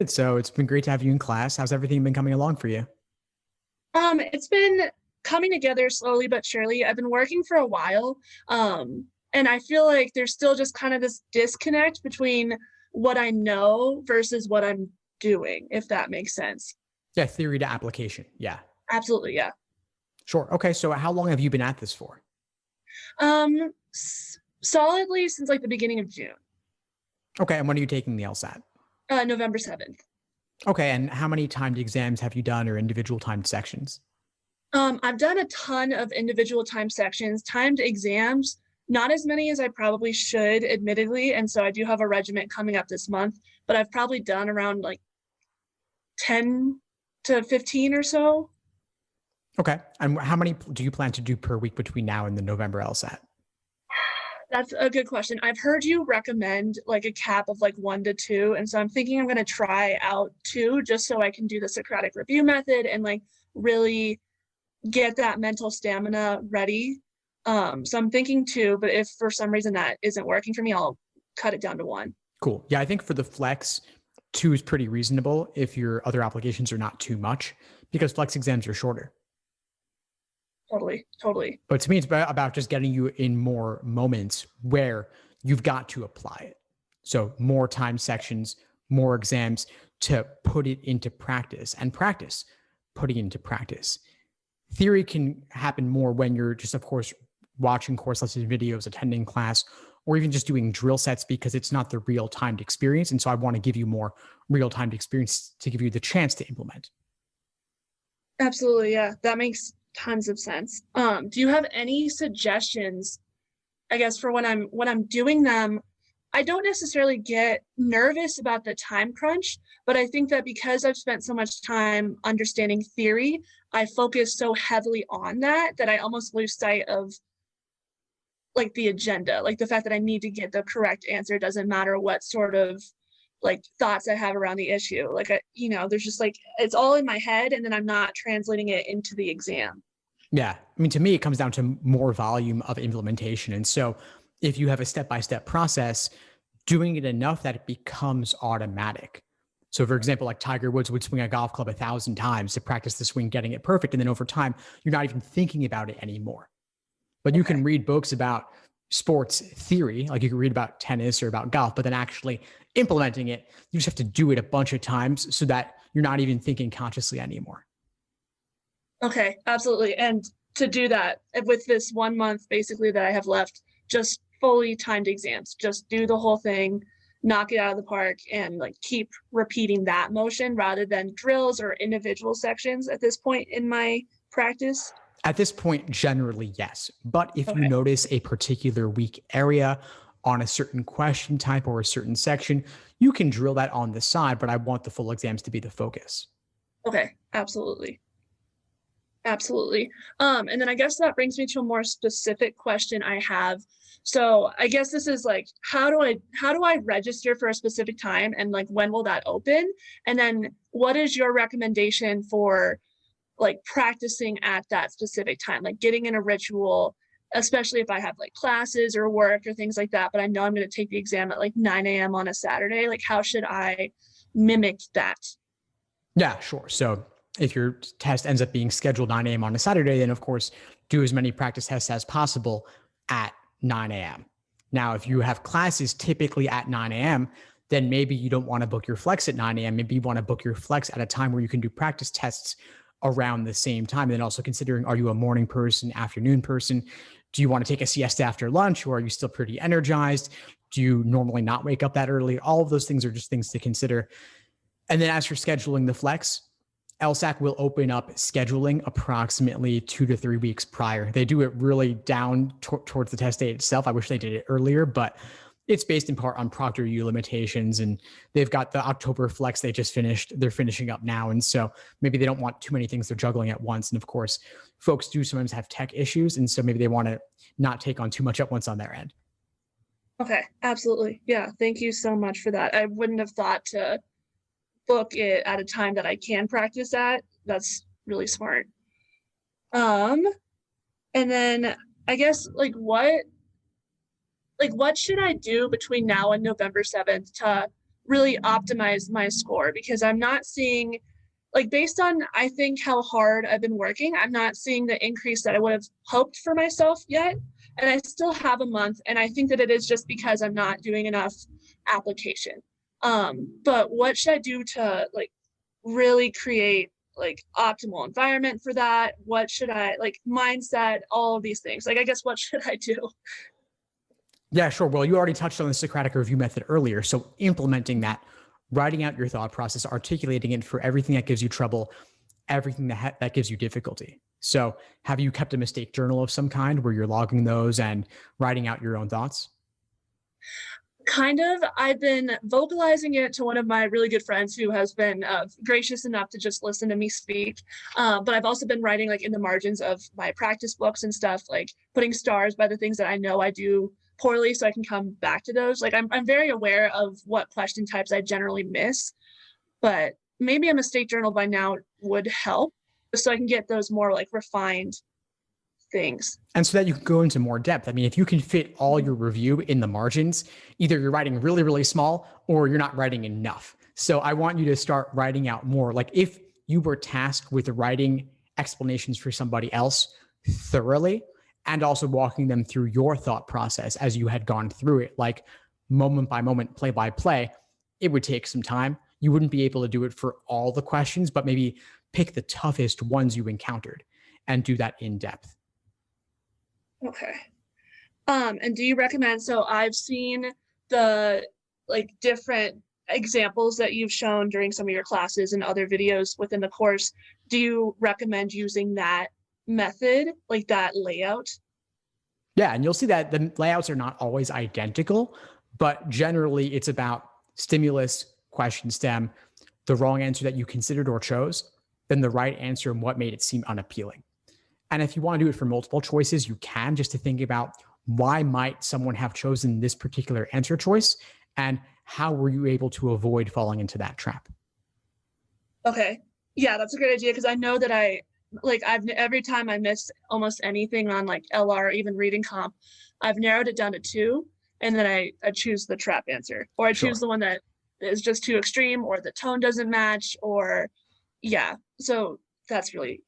So it's been great to have you in class. How's everything been coming along for you? It's been coming together slowly but surely. I've been working for a while, and I feel like there's still just kind of this disconnect between what I know versus what I'm doing, if that makes sense. Yeah, theory to application. Yeah, Absolutely, yeah. sure. Okay, so how long have you been at this for? Solidly since like the beginning of June, Okay, and when are you taking the LSAT? November 7th. Okay, and how many timed exams have you done or individual timed sections? I've done a ton of individual time sections, timed exams, not as many as I probably should, admittedly. And so I do have a regiment coming up this month, but I've probably done around like 10 to 15 or so. Okay, and how many do you plan to do per week between now and the November LSAT? That's a good question. I've heard you recommend like a cap of like 1 to 2. And so I'm thinking I'm going to try out 2 just so I can do the Socratic review method and like really get that mental stamina ready. So I'm thinking 2, but if for some reason that isn't working for me, I'll cut it down to 1. Cool. Yeah, I think for the flex, 2 is pretty reasonable if your other applications are not too much because flex exams are shorter. Totally. But to me, it's about just getting you in more moments where you've got to apply it. So more time sections, more exams to put it into practice and practice putting it into practice. Theory can happen more when you're just, of course, watching course lesson videos, attending class, or even just doing drill sets because it's not the real timed experience. And so I want to give you more real timed experience to give you the chance to implement. Absolutely. Yeah, that makes tons of sense. Do you have any suggestions, I guess, for when I'm doing them? I don't necessarily get nervous about the time crunch, but I think that because I've spent so much time understanding theory, I focus so heavily on that I almost lose sight of like the agenda, like the fact that I need to get the correct answer. Doesn't matter what sort of like thoughts I have around the issue. Like, there's just like, it's all in my head and then I'm not translating it into the exam. Yeah. I mean, to me, it comes down to more volume of implementation. And so if you have a step-by-step process, doing it enough that it becomes automatic. So for example, like Tiger Woods would swing a golf club 1,000 times to practice the swing, getting it perfect. And then over time, you're not even thinking about it anymore. But you can read books about sports theory, like you can read about tennis or about golf, but then actually implementing it, you just have to do it a bunch of times so that you're not even thinking consciously anymore. Okay, absolutely. And to do that with this 1 month basically that I have left, just fully timed exams, just do the whole thing, knock it out of the park and like keep repeating that motion rather than drills or individual sections at this point in my practice. At this point, generally, yes. But if you Okay. notice a particular weak area on a certain question type or a certain section, you can drill that on the side, but I want the full exams to be the focus. Okay, absolutely. Absolutely. And then I guess that brings me to a more specific question I have. So I guess this is like, how do I register for a specific time and like when will that open? And then what is your recommendation for like practicing at that specific time, like getting in a ritual, especially if I have like classes or work or things like that, but I know I'm going to take the exam at like 9 a.m. on a Saturday. Like, how should I mimic that? Yeah, sure. So if your test ends up being scheduled 9 a.m. on a Saturday, then of course, do as many practice tests as possible at 9 a.m. Now, if you have classes typically at 9 a.m., then maybe you don't want to book your flex at 9 a.m. Maybe you want to book your flex at a time where you can do practice tests around the same time. And then also considering, are you a morning person, afternoon person? Do you want to take a siesta after lunch, or are you still pretty energized? Do you normally not wake up that early? All of those things are just things to consider. And then as for scheduling the flex, LSAC will open up scheduling approximately 2 to 3 weeks prior. They do it really down towards the test date itself. I wish they did it earlier, but it's based in part on ProctorU limitations, and they've got the October flex they just finished. They're finishing up now. And so maybe they don't want too many things they're juggling at once. And of course, folks do sometimes have tech issues. And so maybe they want to not take on too much at once on their end. Okay, absolutely. Yeah, thank you so much for that. I wouldn't have thought to book it at a time that I can practice at. That's really smart. And then I guess what should I do between now and November 7th to really optimize my score? Because I'm not seeing, like, based on I think how hard I've been working, I'm not seeing the increase that I would have hoped for myself yet. And I still have a month, and I think that it is just because I'm not doing enough application. But what should I do to like really create like optimal environment for that? What should I like mindset, all of these things? Like, I guess what should I do? Yeah, sure. Well, you already touched on the Socratic review method earlier. So implementing that, writing out your thought process, articulating it for everything that gives you trouble, everything that gives you difficulty. So have you kept a mistake journal of some kind where you're logging those and writing out your own thoughts? Kind of. I've been vocalizing it to one of my really good friends who has been gracious enough to just listen to me speak. But I've also been writing like in the margins of my practice books and stuff, like putting stars by the things that I know I do poorly so I can come back to those. Like I'm very aware of what question types I generally miss, but maybe a mistake journal by now would help so I can get those more like refined things. And so that you can go into more depth. I mean, if you can fit all your review in the margins, either you're writing really, really small or you're not writing enough. So I want you to start writing out more. Like if you were tasked with writing explanations for somebody else thoroughly and also walking them through your thought process as you had gone through it, like moment by moment, play by play, it would take some time. You wouldn't be able to do it for all the questions, but maybe pick the toughest ones you encountered and do that in depth. Okay. And do you recommend, so I've seen the like different examples that you've shown during some of your classes and other videos within the course. Do you recommend using that method, like that layout? Yeah, and you'll see that the layouts are not always identical, but generally it's about stimulus, question stem, the wrong answer that you considered or chose, then the right answer and what made it seem unappealing. And if you want to do it for multiple choices, you can, just to think about why might someone have chosen this particular answer choice and how were you able to avoid falling into that trap? Okay. Yeah, that's a great idea because I know that I've every time I miss almost anything on like LR or even reading comp, I've narrowed it down to 2 and then I choose the trap answer, or I choose the one that is just too extreme or the tone doesn't match, or yeah. So that's a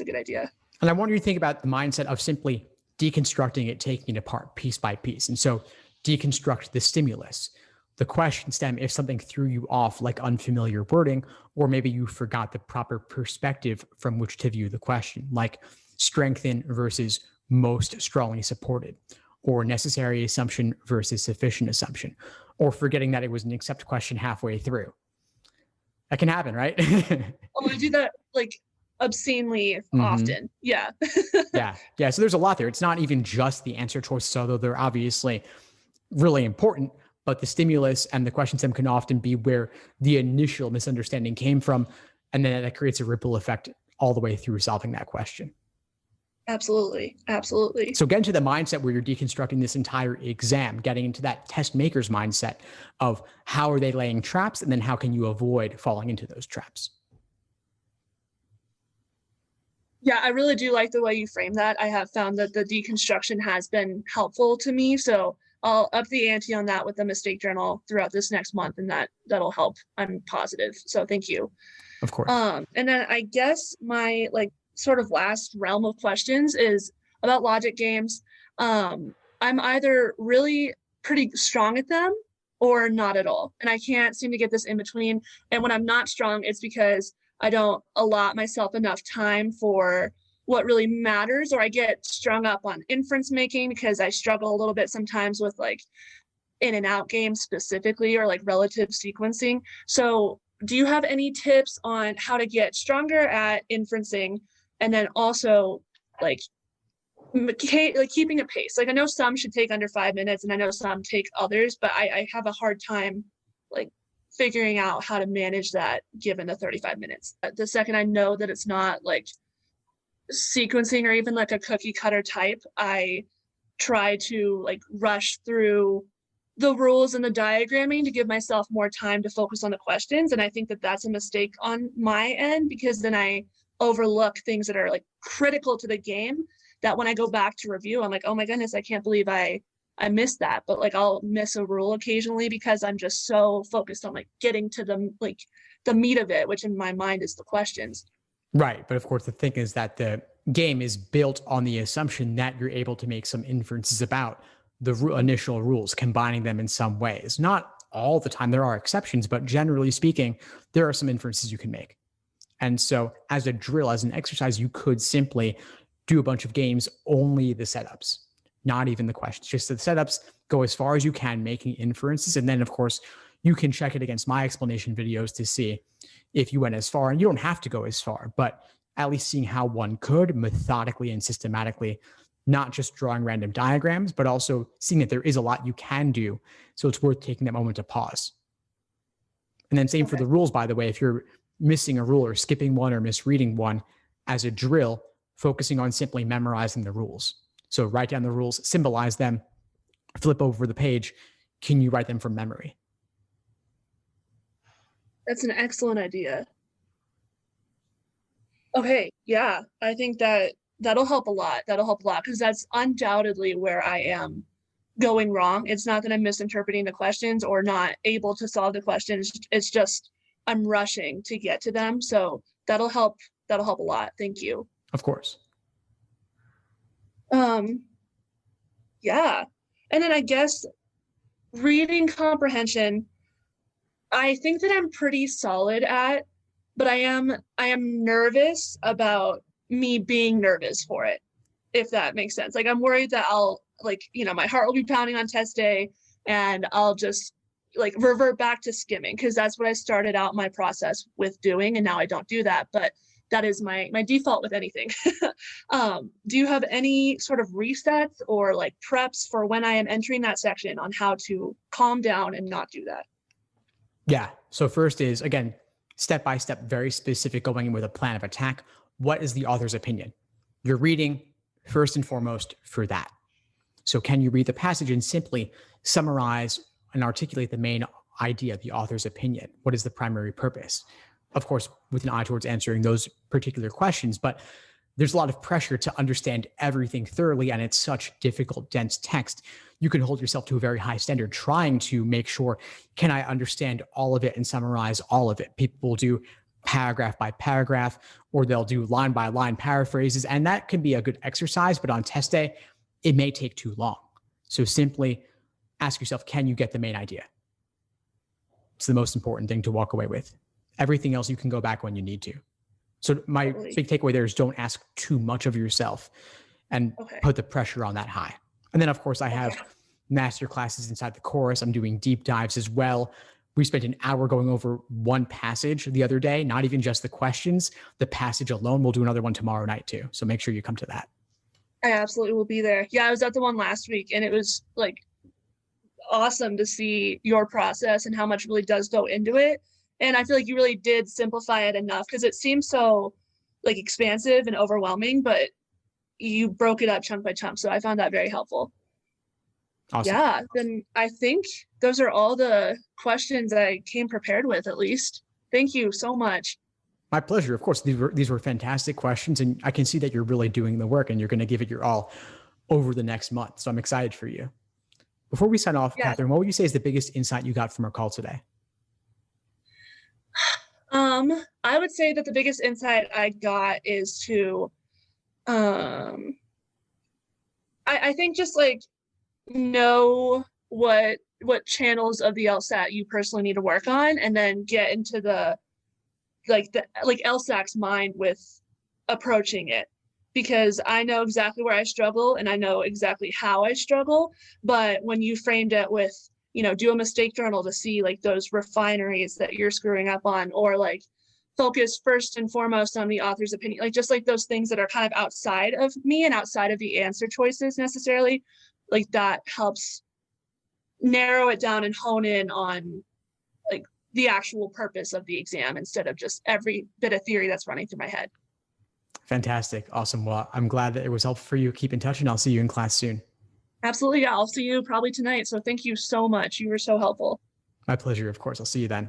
good idea. And I want you to think about the mindset of simply deconstructing it, taking it apart piece by piece. And so deconstruct the stimulus, the question stem, if something threw you off like unfamiliar wording, or maybe you forgot the proper perspective from which to view the question, like strengthen versus most strongly supported, or necessary assumption versus sufficient assumption, or forgetting that it was an accept question halfway through. That can happen, right? Oh, I do that like obscenely often. Yeah. Yeah. So there's a lot there. It's not even just the answer choices, although they're obviously really important, but the stimulus and the question stem can often be where the initial misunderstanding came from. And then that creates a ripple effect all the way through solving that question. Absolutely. Absolutely. So get into the mindset where you're deconstructing this entire exam, getting into that test maker's mindset of how are they laying traps, and then how can you avoid falling into those traps? Yeah, I really do like the way you frame that. I have found that the deconstruction has been helpful to me. So I'll up the ante on that with the mistake journal throughout this next month, and that'll help. I'm positive. So thank you. Of course. And then I guess my like sort of last realm of questions is about logic games. I'm either really pretty strong at them or not at all. And I can't seem to get this in between. And when I'm not strong, it's because I don't allot myself enough time for what really matters, or I get strung up on inference making because I struggle a little bit sometimes with like in and out games specifically, or like relative sequencing. So do you have any tips on how to get stronger at inferencing, and then also like keeping a pace? Like I know some should take under 5 minutes and I know some take others, but I have a hard time like figuring out how to manage that given the 35 minutes. The second I know that it's not like sequencing or even like a cookie cutter type, I try to like rush through the rules and the diagramming to give myself more time to focus on the questions. And I think that that's a mistake on my end, because then I overlook things that are like critical to the game that when I go back to review, I'm like, oh my goodness, I can't believe I missed that. But like I'll miss a rule occasionally because I'm just so focused on like getting to the meat of it, which in my mind is the questions. Right. But of course, the thing is that the game is built on the assumption that you're able to make some inferences about the initial rules, combining them in some ways. Not all the time, there are exceptions, but generally speaking, there are some inferences you can make. And so, as a drill, as an exercise, you could simply do a bunch of games, only the setups, not even the questions, just the setups, go as far as you can, making inferences. And then, of course, you can check it against my explanation videos to see if you went as far. And you don't have to go as far, but at least seeing how one could methodically and systematically, not just drawing random diagrams, but also seeing that there is a lot you can do. So it's worth taking that moment to pause. And then same for the rules, by the way, if you're missing a rule or skipping one or misreading one, as a drill, focusing on simply memorizing the rules. So write down the rules, symbolize them, flip over the page. Can you write them from memory? That's an excellent idea. Okay, yeah, I think that'll help a lot. That'll help a lot because that's undoubtedly where I am going wrong. It's not that I'm misinterpreting the questions or not able to solve the questions. It's just I'm rushing to get to them. So that'll help a lot. Thank you. Of course. Yeah. And then I guess reading comprehension, I think that I'm pretty solid at, but I am nervous about me being nervous for it, if that makes sense. Like I'm worried that I'll my heart will be pounding on test day and I'll just like revert back to skimming because that's what I started out my process with doing, and now I don't do that. But that is my default with anything. Do you have any sort of resets or like preps for when I am entering that section on how to calm down and not do that? Yeah. So first is, again, step by step, very specific, going in with a plan of attack. What is the author's opinion? You're reading first and foremost for that. So can you read the passage and simply summarize and articulate the main idea, the author's opinion? What is the primary purpose? Of course, with an eye towards answering those particular questions, but there's a lot of pressure to understand everything thoroughly, and it's such difficult, dense text. You can hold yourself to a very high standard trying to make sure, can I understand all of it and summarize all of it? People will do paragraph by paragraph, or they'll do line by line paraphrases, and that can be a good exercise, but on test day, it may take too long. So simply ask yourself, can you get the main idea? It's the most important thing to walk away with. Everything else you can go back when you need to. So my big takeaway there is don't ask too much of yourself and put the pressure on that high. And then, of course, I have master classes inside the course. I'm doing deep dives as well. We spent an hour going over one passage the other day, not even just the questions, the passage alone. We'll do another one tomorrow night too. So make sure you come to that. I absolutely will be there. Yeah, I was at the one last week and it was like awesome to see your process and how much really does go into it. And I feel like you really did simplify it enough because it seems so like expansive and overwhelming, but you broke it up chunk by chunk. So I found that very helpful. Awesome. Yeah, then I think those are all the questions I came prepared with, at least. Thank you so much. My pleasure. Of course, these were fantastic questions, and I can see that you're really doing the work and you're going to give it your all over the next month. So I'm excited for you. Before we sign off, Catherine, what would you say is the biggest insight you got from our call today? I would say that the biggest insight I got is to, I think just like know what channels of the LSAT you personally need to work on, and then get into the LSAT's mind with approaching it, because I know exactly where I struggle and I know exactly how I struggle. But when you framed it with, do a mistake journal to see like those refineries that you're screwing up on, or like focus first and foremost on the author's opinion, like just like those things that are kind of outside of me and outside of the answer choices necessarily, like that helps narrow it down and hone in on like the actual purpose of the exam instead of just every bit of theory that's running through my head. Fantastic. Awesome. Well, I'm glad that it was helpful for you. Keep in touch and I'll see you in class soon. Absolutely. Yeah, I'll see you probably tonight. So thank you so much. You were so helpful. My pleasure. Of course. I'll see you then.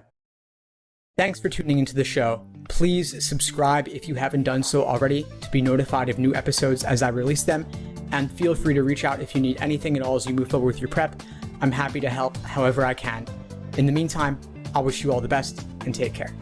Thanks for tuning into the show. Please subscribe if you haven't done so already to be notified of new episodes as I release them. And feel free to reach out if you need anything at all as you move forward with your prep. I'm happy to help however I can. In the meantime, I'll wish you all the best and take care.